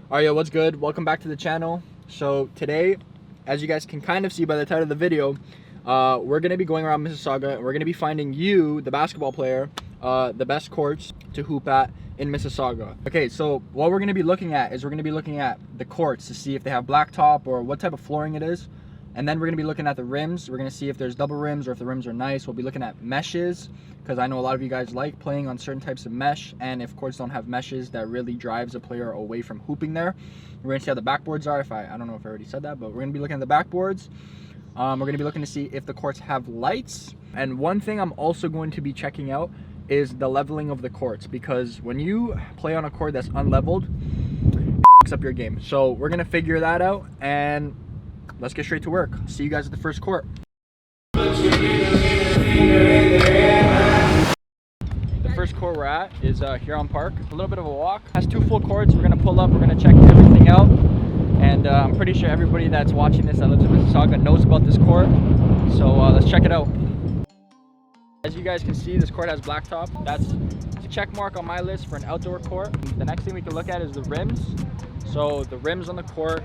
Alright, yo, what's good? Welcome back to the channel. So today, as you guys can kind of see by the title of the video, we're going to be going around Mississauga and we're going to be finding you, the basketball player, the best courts to hoop at in Mississauga. Okay, so what we're going to be looking at is we're going to be looking at the courts to see if they have blacktop or what type of flooring it is. And then we're going to be looking at the rims. We're going to see if there's double rims or if the rims are nice. We'll be looking at meshes because I know a lot of you guys like playing on certain types of mesh, and if courts don't have meshes, that really drives a player away from hooping there. We're going to see how the backboards are. I don't know if I already said that, but we're going to be looking at the backboards. We're going to be looking to see if the courts have lights. And one thing I'm also going to be checking out is the leveling of the courts, because when you play on a court that's unleveled, it f***s up your game. So we're going to figure that out, and let's get straight to work. See you guys at the first court. The first court we're at is Huron Park. A little bit of a walk. It has 2 full courts. We're gonna pull up. We're gonna check everything out. And I'm pretty sure everybody that's watching this that lives in Mississauga knows about this court. So let's check it out. As you guys can see, this court has blacktop. That's a check mark on my list for an outdoor court. The next thing we can look at is the rims. So the rims on the court,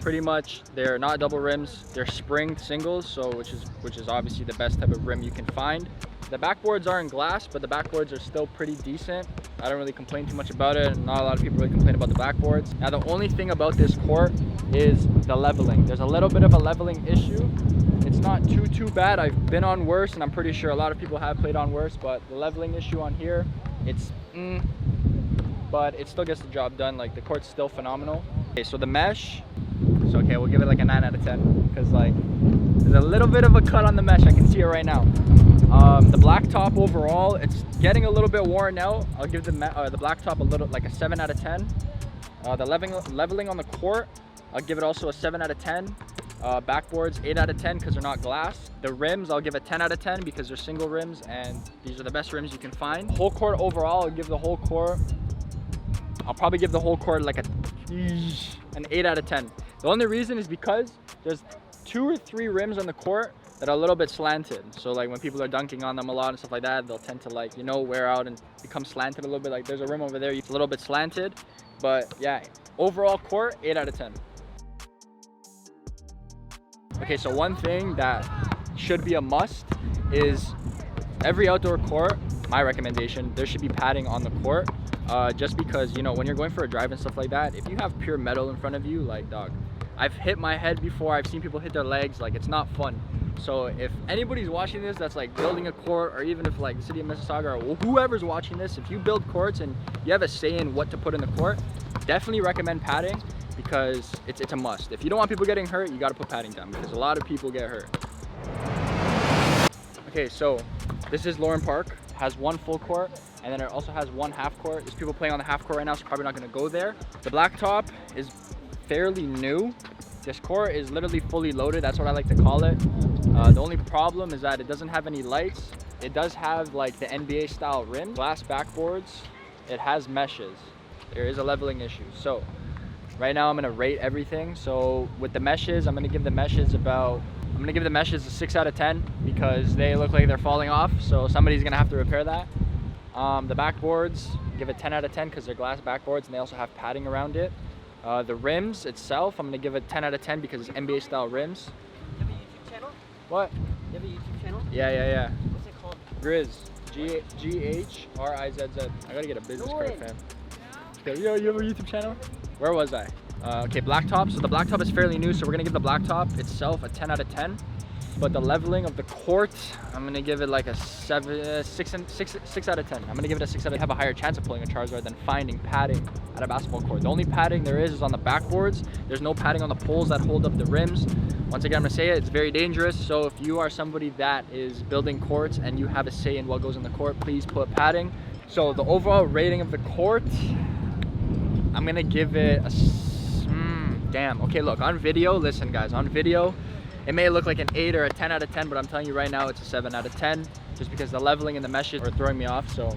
pretty much they're not double rims, they're spring singles, so which is obviously the best type of rim you can find. The backboards are in glass, but the backboards are still pretty decent. I don't really complain too much about it, and not a lot of people really complain about the backboards. Now the only thing about this court is the leveling. There's a little bit of a leveling issue. It's not too bad. I've been on worse, and I'm pretty sure a lot of people have played on worse, but the leveling issue on here, it's but it still gets the job done. Like, the court's still phenomenal. Okay, so the mesh, so okay, we'll give it like a 9 out of 10 because like there's a little bit of a cut on the mesh. I can see it right now. The blacktop overall, it's getting a little bit worn out. I'll give the blacktop a little, like a 7 out of 10. The leveling on the court, I'll give it also a 7 out of 10. Backboards 8 out of 10 because they're not glass. The rims, I'll give a 10 out of 10 because they're single rims and these are the best rims you can find. Whole court overall, I'll give the whole court, I'll probably give the whole court like an 8 out of 10. The only reason is because there's 2 or 3 rims on the court that are a little bit slanted. So like when people are dunking on them a lot and stuff like that, they'll tend to, like, you know, wear out and become slanted a little bit. Like there's a rim over there, it's a little bit slanted. But yeah, overall court, 8 out of 10. Okay, so one thing that should be a must is every outdoor court, my recommendation, there should be padding on the court. Just because, you know, when you're going for a drive and stuff like that, if you have pure metal in front of you, like, dog, I've hit my head before, I've seen people hit their legs, like, it's not fun. So if anybody's watching this that's like building a court, or even if like the city of Mississauga or whoever's watching this, if you build courts and you have a say in what to put in the court, definitely recommend padding because it's a must. If you don't want people getting hurt, you got to put padding down because a lot of people get hurt. Okay, so this is Lorne Park. It has 1 full court, and then it also has 1 half court. There's people playing on the half court right now, so probably not going to go there. The blacktop is fairly new. This court is literally fully loaded. That's what I like to call it. The only problem is that it doesn't have any lights. It does have like the NBA style rim, glass backboards. It has meshes. There is a leveling issue. So right now I'm going to rate everything. So with the meshes, I'm going to give the meshes a 6 out of 10 because they look like they're falling off. So somebody's going to have to repair that. The backboards, give it 10 out of 10 because they're glass backboards and they also have padding around it. The rims itself, I'm going to give it 10 out of 10 because it's NBA style rims. You have a YouTube channel? What? You have a YouTube channel? Yeah. What's it called? Ghrizz. G-H-R-I-Z-Z. I gotta get a business card, fam. Okay, yo, you have a YouTube channel? Where was I? Okay, blacktop. So the blacktop is fairly new, so we're gonna give the blacktop itself a 10 out of 10. But the leveling of the court, I'm gonna give it like a 6 out of 10. I'm gonna give it a 6 out of 10. Have a higher chance of pulling a Charizard than finding padding at a basketball court. The only padding there is on the backboards. There's no padding on the poles that hold up the rims. Once again, I'm gonna say it, it's very dangerous. So if you are somebody that is building courts and you have a say in what goes in the court, please put padding. So the overall rating of the court, I'm gonna give it a, damn. Okay, look, on video, listen guys, on video, it may look like an 8 or a 10 out of 10, but I'm telling you right now, it's a 7 out of 10, just because the leveling and the meshes are throwing me off. So,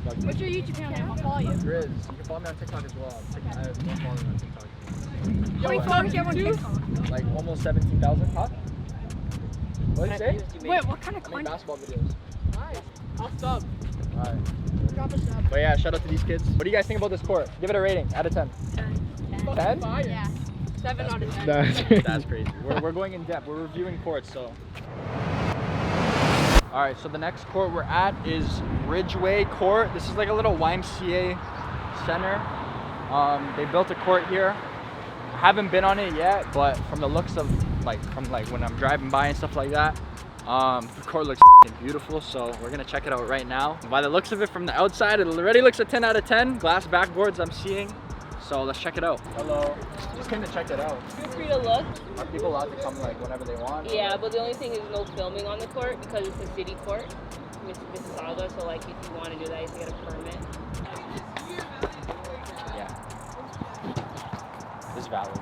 what's your YouTube channel? I'll follow you. Ghrizz. You can follow me on TikTok as well. I have one following on TikTok. How many followers do you have on TikTok? Like almost 17,000. Huh? What did you say? Wait, what kind of I make content? basketball videos. Nice. I'll sub. Alright. Drop a sub. But yeah, shout out to these kids. What do you guys think about this court? Give it a rating out of 10. 10. 10? Yeah. 7 out of 10. That's crazy. We're going in depth. We're reviewing courts, so. All right, so the next court we're at is Ridgeway Court. This is like a little YMCA center. They built a court here. I haven't been on it yet, but from the looks of from when I'm driving by and stuff like that, the court looks beautiful, so we're gonna check it out right now. By the looks of it from the outside, it already looks a 10 out of 10. Glass backboards I'm seeing, so let's check it out. Hello, just came to check it out. Feel free to look. Are people allowed to come like whenever they want? Yeah, but the only thing is no filming on the court because it's a city court, Mississauga. So like, if you want to do that, you have to get a permit. Yeah, it's valid.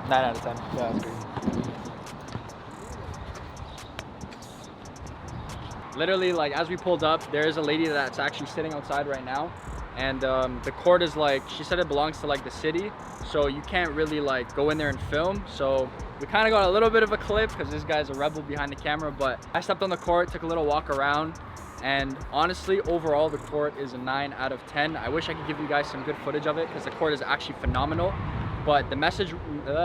9 out of 10. Yeah, that's great. Literally, like as we pulled up, there is a lady that's actually sitting outside right now, and the court is like, she said it belongs to like the city, so you can't really like go in there and film. So we kind of got a little bit of a clip because this guy's a rebel behind the camera, but I stepped on the court, took a little walk around, and honestly, overall the court is a 9 out of 10. I wish I could give you guys some good footage of it because the court is actually phenomenal. But the meshes, okay,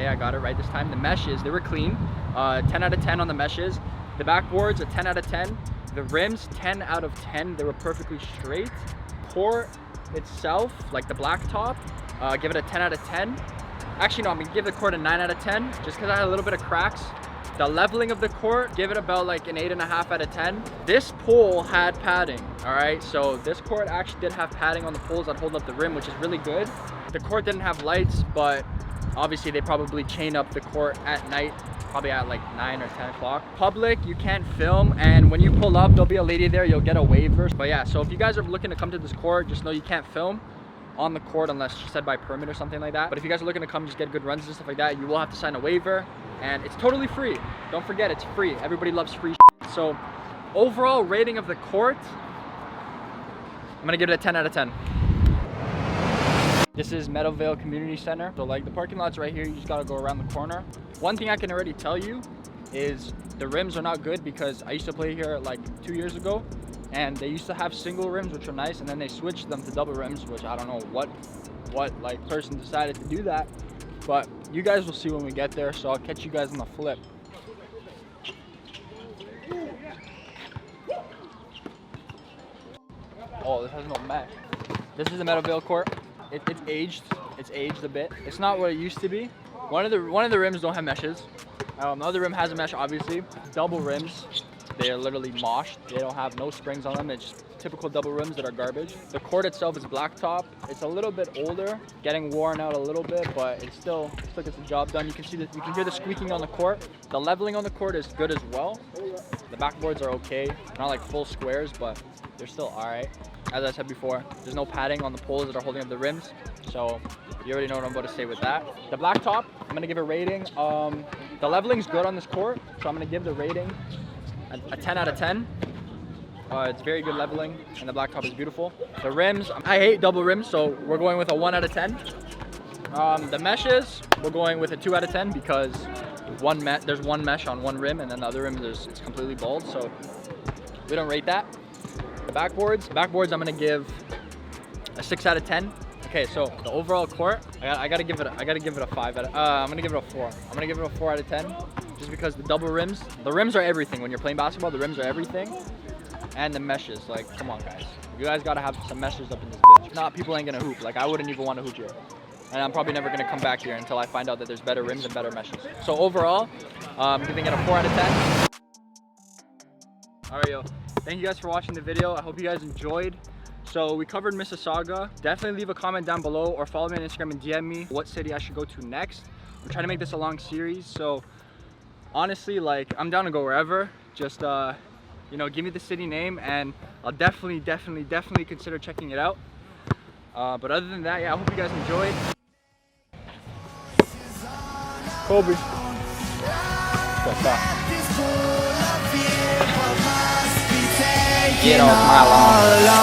I got it right this time. The meshes, they were clean. 10 out of 10 on the meshes. The backboards, a 10 out of 10. The rims, 10 out of 10. They were perfectly straight. Court itself, like the blacktop, give it a 10 out of 10. Actually, no, I'm gonna give the court a 9 out of 10 just because I had a little bit of cracks. The leveling of the court, give it about like an 8.5 out of 10. This pole had padding, all right? So this court actually did have padding on the poles that hold up the rim, which is really good. The court didn't have lights, but obviously they probably chain up the court at night, probably at like 9 or 10 o'clock. Public, you can't film, and when you pull up, there'll be a lady there, you'll get a waiver. But yeah, so if you guys are looking to come to this court, just know you can't film on the court unless she said by permit or something like that. But if you guys are looking to come just get good runs and stuff like that, you will have to sign a waiver, and it's totally free. Don't forget, it's free. Everybody loves free shit. So overall rating of the court, I'm gonna give it a 10 out of 10. This is Meadowvale Community Center. So like the parking lot's right here, you just gotta go around the corner. One thing I can already tell you is the rims are not good because I used to play here like 2 years ago, and they used to have single rims, which are nice, and then they switched them to double rims, which I don't know what like person decided to do that, but you guys will see when we get there, so I'll catch you guys on the flip. Oh, this has no mesh. This is the Meadowvale court. It's aged a bit. It's not what it used to be. One of the rims don't have meshes. The other rim has a mesh, obviously. Double rims. They are literally moshed. They don't have no springs on them. It's just typical double rims that are garbage. The court itself is blacktop. It's a little bit older, getting worn out a little bit, but it still gets the job done. You can hear the squeaking on the court. The leveling on the court is good as well. The backboards are okay. Not like full squares, but they're still all right. As I said before, there's no padding on the poles that are holding up the rims, so you already know what I'm about to say with that. The blacktop, I'm gonna give a rating. The leveling's good on this court, so I'm gonna give the rating a 10 out of 10. It's very good leveling, and the blacktop is beautiful. The rims, I hate double rims, so we're going with a 1 out of 10. The meshes, we're going with a 2 out of 10 because there's one mesh on one rim, and then the other rim it's completely bald, so we don't rate that. The backboards, I'm gonna give a 6 out of 10. Okay, so the overall court, I gotta give it a 5 out of, I'm gonna give it a 4. I'm gonna give it a 4 out of 10, just because the double rims, the rims are everything. When you're playing basketball, the rims are everything. And the meshes, like, come on guys. You guys gotta have some meshes up in this bitch. If not, people ain't gonna hoop. Like, I wouldn't even want to hoop here. And I'm probably never gonna come back here until I find out that there's better rims and better meshes. So overall, I'm giving it a 4 out of 10. All right, yo. Thank you guys for watching the video. I hope you guys enjoyed. So we covered Mississauga. Definitely leave a comment down below or follow me on Instagram and DM me what city I should go to next. I'm trying to make this a long series. So honestly, like, I'm down to go wherever. Just, you know, give me the city name and I'll definitely consider checking it out. But other than that, yeah, I hope you guys enjoyed. Kobe. Get off my lawn.